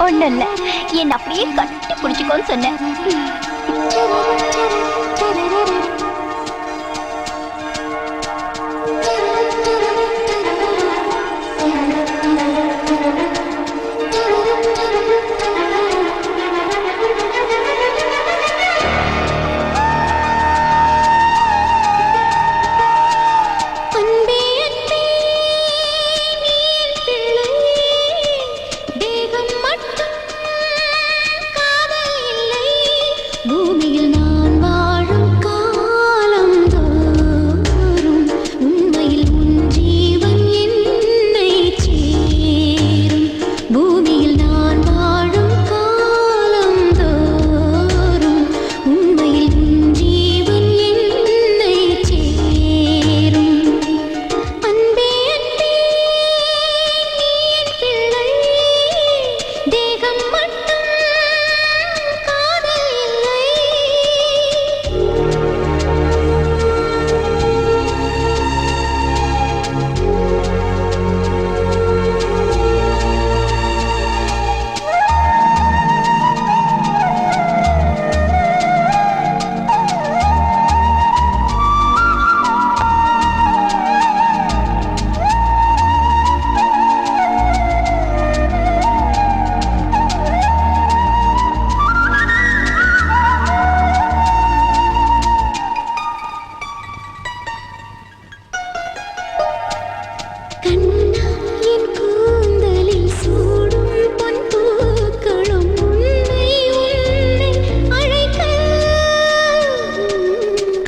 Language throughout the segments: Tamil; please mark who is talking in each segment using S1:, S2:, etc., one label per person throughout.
S1: ஒண்ணு இல்ல, என்ன அப்படியே கட்டி பிடிச்சுக்கோன்னு சொன்னேன்.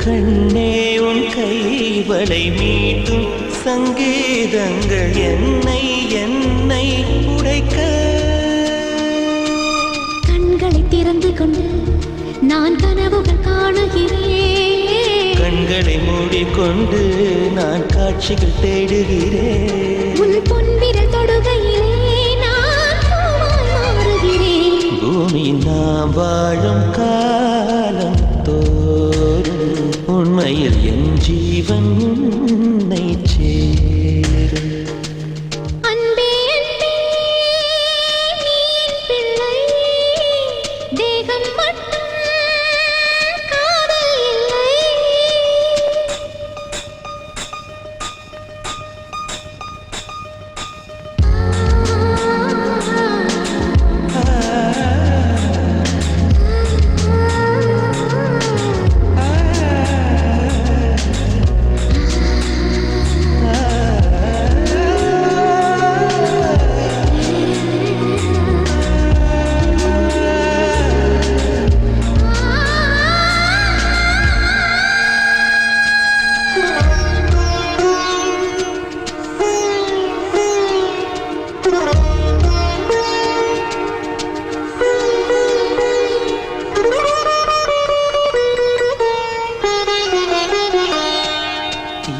S2: கண்ணே உன் கைவளை மீட்டும் சங்கீதங்கள் என்னை என்னை உடைக்க.
S3: கண்களை திறந்து கொண்டு நான் கனவுகள் காணுகிறேன்.
S2: கண்களை மூடிக்கொண்டு நான் காட்சிகள் தேடுகிறேன்.
S3: உன் பொன்விரல் தொடுகையிலே நான் பூவாய் மாறுகிறேன்.
S2: பூமியில் நாம் வாழும் காலம் தோறும் உண்மையில் என் ஜீவன் உன்னை சேரும்.
S3: அன்பே அன்பே நீ என் பிள்ளை, தேகம் மட்டும் காதல் இல்லை.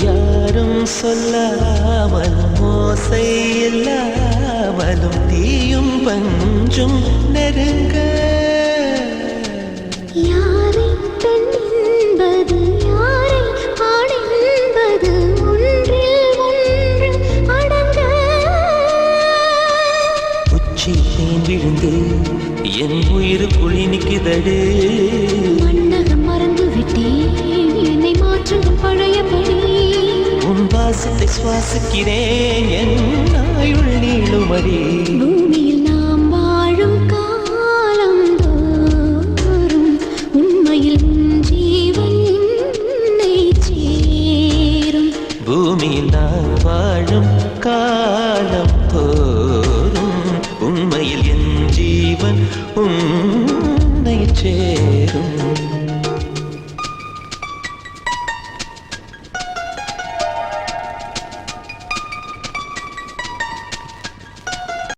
S2: யாரும் சொல்லாமல் மோசை இல்லாமலும் தீயும் பஞ்சும் நெருங்க.
S3: யாரை பெண் என்பது யாரை ஆண் என்பது ஒன்றில் ஒன்று அடங்க.
S2: உச்சி தேன் விழுந்து என் உயிருக்குள் நிற்குதடு.
S3: மன்னகம் மறந்து விட்டேன் என்னை மாற்றும் பழையபடி.
S2: உன் வாசத்தை சுவாசிக்கிறேன் என் ஆயுள் நீளுமடி.
S3: பூமியில் நாம் வாழும் காலம் தோறும் உண்மையில் உன் ஜீவன் என்னை சேரும்.
S2: பூமியில் நான் வாழும் காலம்